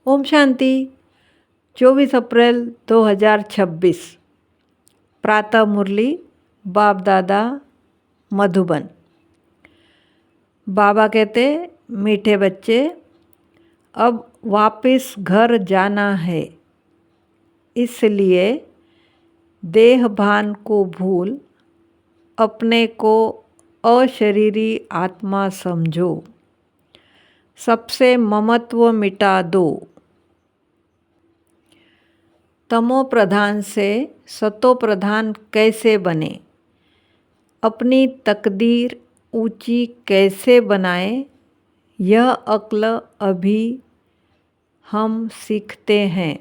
ओम शांति। 24 अप्रैल 2026 प्रातः मुरली बाप दादा मधुबन। बाबा कहते, मीठे बच्चे, अब वापस घर जाना है, इसलिए देह भान को भूल अपने को अशरीरी आत्मा समझो, सबसे ममत्व मिटा दो। तमो प्रधान से सतो प्रधान कैसे बने, अपनी तकदीर ऊंची कैसे बनाए, यह अक्ल अभी हम सीखते हैं।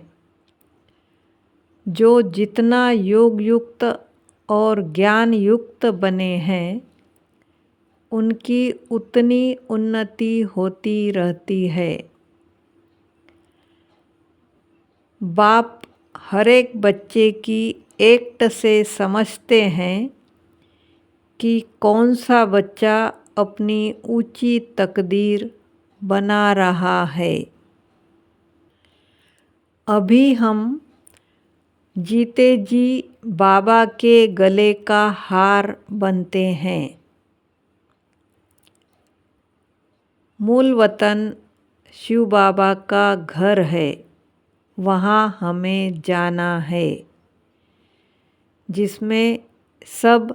जो जितना योग युक्त और ज्ञान युक्त बने हैं, उनकी उतनी उन्नति होती रहती है। बाप हर एक बच्चे की एक्ट से समझते हैं कि कौन सा बच्चा अपनी ऊंची तकदीर बना रहा है। अभी हम जीते जी बाबा के गले का हार बनते हैं। मूल वतन शिव बाबा का घर है, वहाँ हमें जाना है, जिसमें सब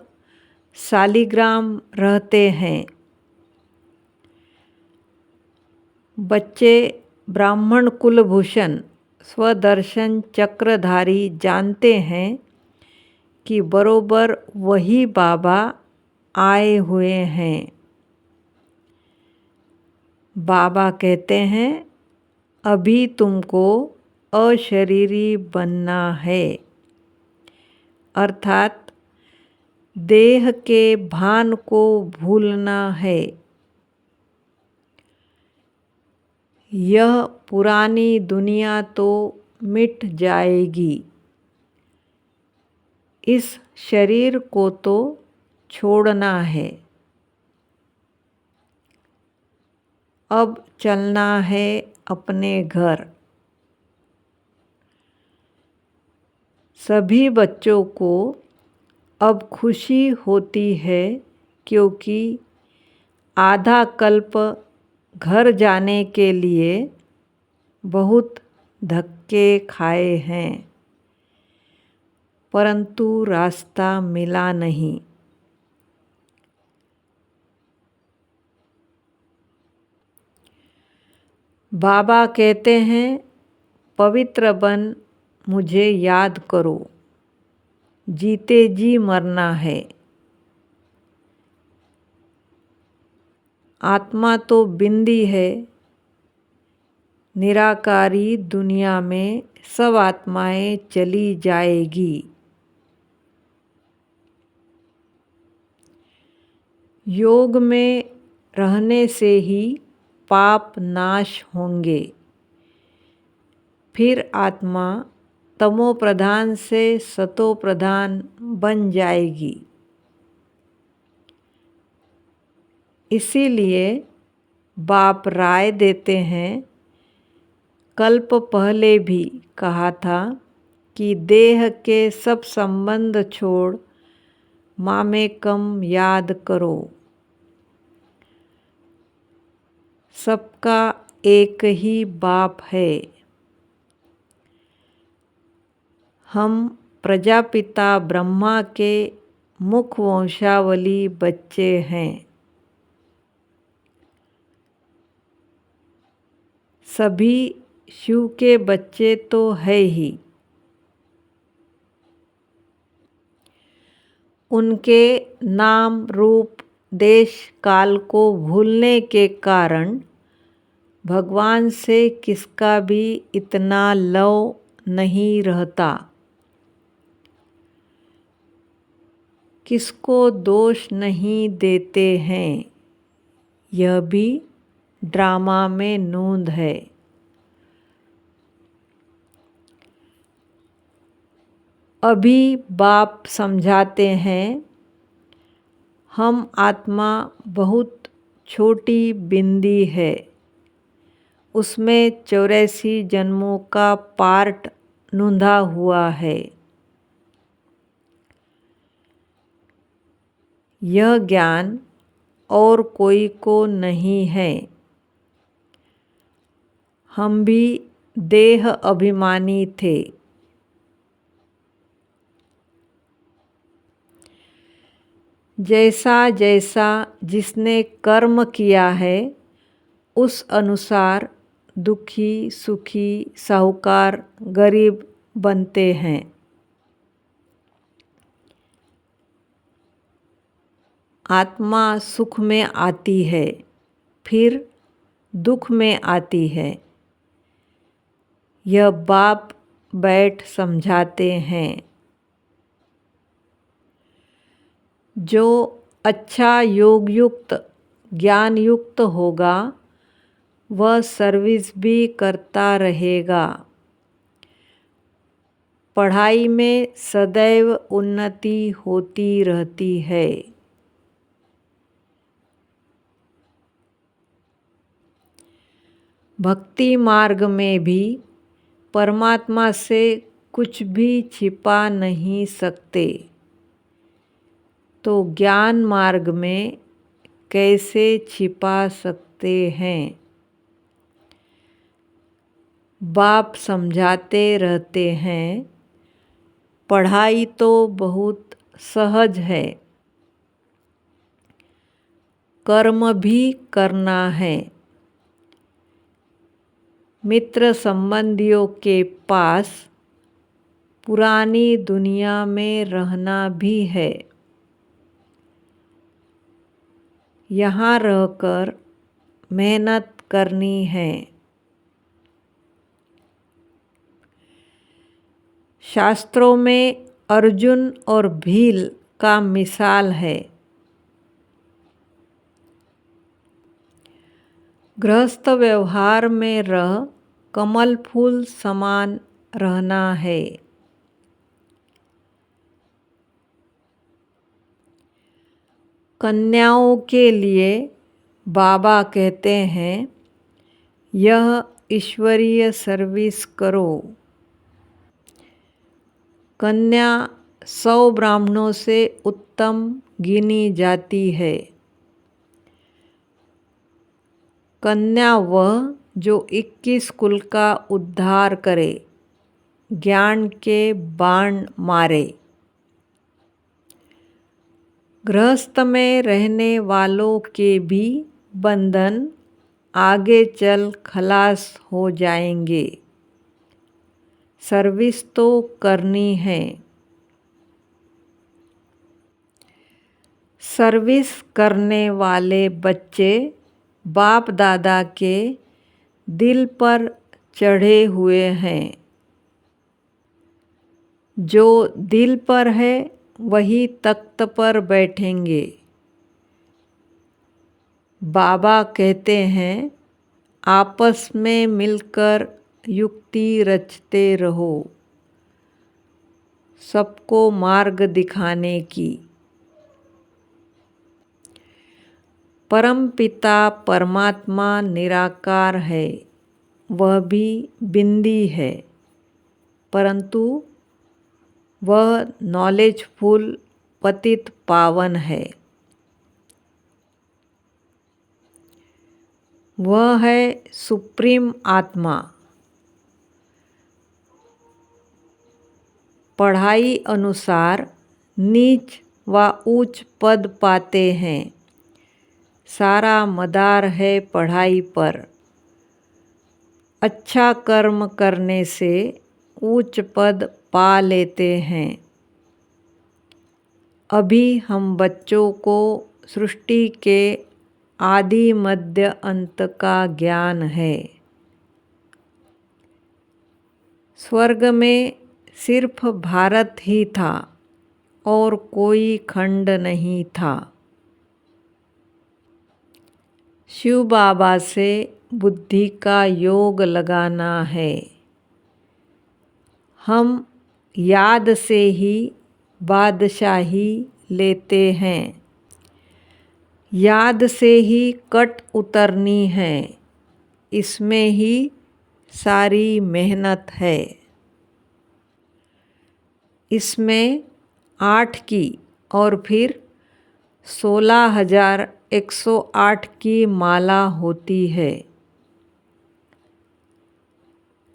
शालिग्राम रहते हैं। बच्चे ब्राह्मण कुलभूषण स्वदर्शन चक्रधारी जानते हैं कि बरोबर वही बाबा आए हुए हैं। बाबा कहते हैं, अभी तुमको अशरीरी बनना है, अर्थात देह के भान को भूलना है। यह पुरानी दुनिया तो मिट जाएगी, इस शरीर को तो छोड़ना है। अब चलना है अपने घर। सभी बच्चों को अब खुशी होती है, क्योंकि आधा कल्प घर जाने के लिए बहुत धक्के खाए हैं, परंतु रास्ता मिला नहीं। बाबा कहते हैं, पवित्र बन मुझे याद करो, जीते जी मरना है। आत्मा तो बिंदी है, निराकारी दुनिया में सब आत्माएं चली जाएगी। योग में रहने से ही पाप नाश होंगे, फिर आत्मा तमो प्रधान से सतो प्रधान बन जाएगी। इसीलिए बाप राय देते हैं, कल्प पहले भी कहा था कि देह के सब संबंध छोड़ मामेकम याद करो। सबका एक ही बाप है। हम प्रजापिता ब्रह्मा के मुख वंशावली बच्चे हैं। सभी शिव के बच्चे तो है ही। उनके नाम रूप देश काल को भूलने के कारण भगवान से किसका भी इतना लव नहीं रहता। किसको दोष नहीं देते हैं, यह भी ड्रामा में नूंद है। अभी बाप समझाते हैं, हम आत्मा बहुत छोटी बिंदी है, उसमें 84 जन्मों का पार्ट नूंधा हुआ है। यह ज्ञान और कोई को नहीं है। हम भी देह अभिमानी थे। जैसा जैसा जिसने कर्म किया है उस अनुसार दुखी, सुखी, साहूकार, गरीब बनते हैं। आत्मा सुख में आती है, फिर दुख में आती है। यह बाप बैठ समझाते हैं। जो अच्छा योग युक्त, ज्ञान युक्त होगा वह सर्विस भी करता रहेगा। पढ़ाई में सदैव उन्नति होती रहती है। भक्ति मार्ग में भी परमात्मा से कुछ भी छिपा नहीं सकते, तो ज्ञान मार्ग में कैसे छिपा सकते हैं। बाप समझाते रहते हैं, पढ़ाई तो बहुत सहज है, कर्म भी करना है। मित्र संबंधियों के पास पुरानी दुनिया में रहना भी है। यहाँ रहकर मेहनत करनी है। शास्त्रों में अर्जुन और भील का मिसाल है। गृहस्थ व्यवहार में रह कमल फूल समान रहना है। कन्याओं के लिए बाबा कहते हैं, यह ईश्वरीय सर्विस करो। कन्या 100 ब्राह्मणों से उत्तम गिनी जाती है। कन्या वह जो 21 कुल का उद्धार करे, ज्ञान के बाण मारे। गृहस्थ में रहने वालों के भी बंधन आगे चल खलास हो जाएंगे। सर्विस तो करनी है। सर्विस करने वाले बच्चे बाप दादा के दिल पर चढ़े हुए हैं। जो दिल पर है वही तख्त पर बैठेंगे। बाबा कहते हैं, आपस में मिलकर युक्ति रचते रहो, सबको मार्ग दिखाने की। परमपिता परमात्मा निराकार है, वह भी बिंदी है, परंतु वह नॉलेजफुल पतित पावन है। वह है सुप्रीम आत्मा। पढ़ाई अनुसार नीच व ऊंच पद पाते हैं। सारा मदार है पढ़ाई पर। अच्छा कर्म करने से उच्च पद पा लेते हैं। अभी हम बच्चों को सृष्टि के आदि मध्य अंत का ज्ञान है। स्वर्ग में सिर्फ भारत ही था और कोई खंड नहीं था। शिव बाबा से बुद्धि का योग लगाना है। हम याद से ही बादशाही लेते हैं। याद से ही कट उतरनी है। इसमें ही सारी मेहनत है। इसमें 8 की और फिर 16,108 की माला होती है।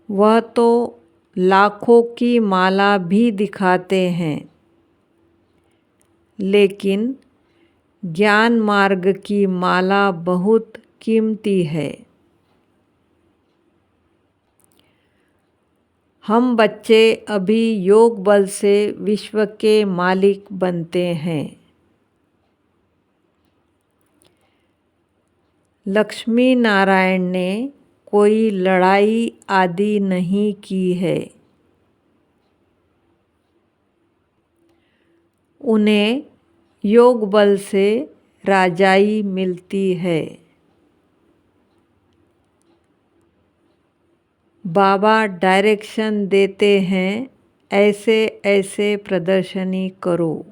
वह तो लाखों की माला भी दिखाते हैं, लेकिन ज्ञान मार्ग की माला बहुत कीमती है। हम बच्चे अभी योग बल से विश्व के मालिक बनते हैं। लक्ष्मी नारायण ने कोई लड़ाई आदि नहीं की है। उन्हें योग बल से राजाई मिलती है। बाबा डायरेक्शन देते हैं, ऐसे ऐसे प्रदर्शनी करो।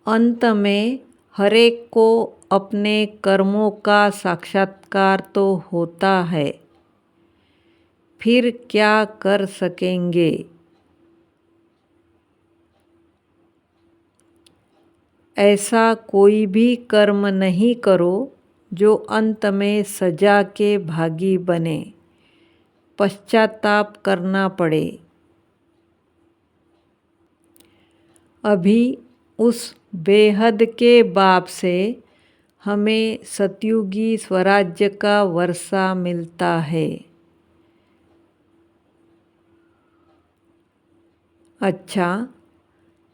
अंत में हरेक को अपने कर्मों का साक्षात्कार तो होता है, फिर क्या कर सकेंगे। ऐसा कोई भी कर्म नहीं करो जो अंत में सजा के भागी बने, पश्चाताप करना पड़े। अभी उस बेहद के बाप से हमें सतयुगी स्वराज्य का वर्षा मिलता है। अच्छा,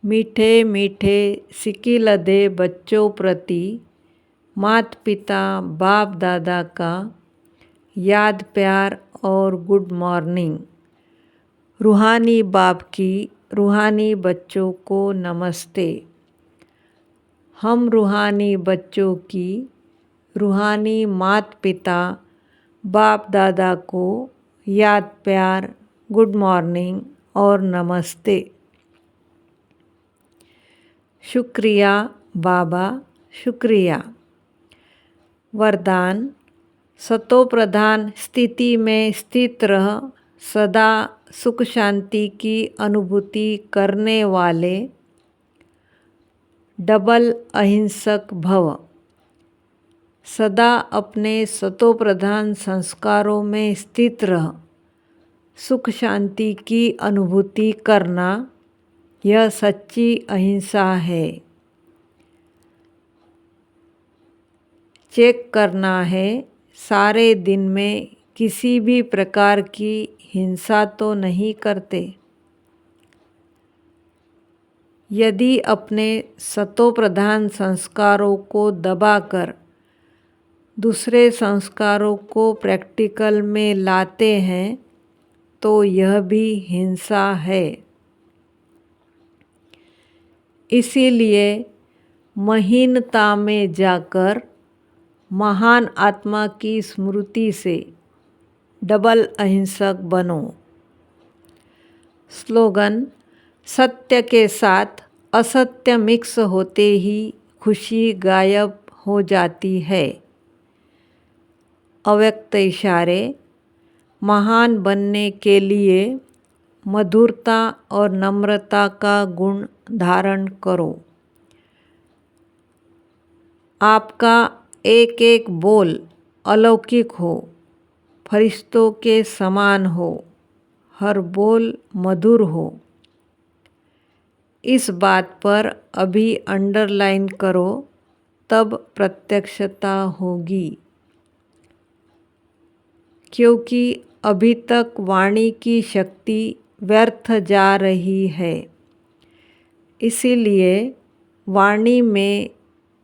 मीठे मीठे सिकिलधे बच्चों प्रति माता पिता बाप दादा का याद प्यार और गुड मॉर्निंग। रूहानी बाप की रूहानी बच्चों को नमस्ते। हम रूहानी बच्चों की रूहानी माता पिता बाप दादा को याद प्यार गुड मॉर्निंग और नमस्ते। शुक्रिया बाबा, शुक्रिया। वरदान: सतो प्रधान स्थिति में स्थित रह सदा सुख शांति की अनुभूति करने वाले डबल अहिंसक भव। सदा अपने सतो प्रधान संस्कारों में स्थित रह सुख शांति की अनुभूति करना, यह सच्ची अहिंसा है। चेक करना है, सारे दिन में किसी भी प्रकार की हिंसा तो नहीं करते। यदि अपने सतो प्रधान संस्कारों को दबाकर दूसरे संस्कारों को प्रैक्टिकल में लाते हैं तो यह भी हिंसा है। इसीलिए महीनता में जाकर महान आत्मा की स्मृति से डबल अहिंसक बनो। स्लोगन: सत्य के साथ असत्य मिक्स होते ही खुशी गायब हो जाती है। अव्यक्त इशारे: महान बनने के लिए मधुरता और नम्रता का गुण धारण करो। आपका एक एक बोल अलौकिक हो, फरिश्तों के समान हो, हर बोल मधुर हो। इस बात पर अभी अंडरलाइन करो, तब प्रत्यक्षता होगी। क्योंकि अभी तक वाणी की शक्ति व्यर्थ जा रही है। इसीलिए वाणी में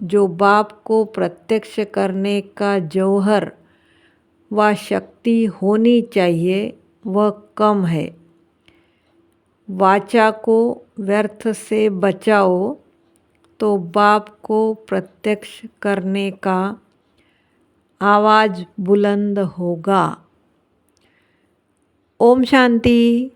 जो बाप को प्रत्यक्ष करने का जौहर व शक्ति होनी चाहिए वह कम है। वाचा को व्यर्थ से बचाओ तो बाप को प्रत्यक्ष करने का आवाज़ बुलंद होगा। ओम शांति।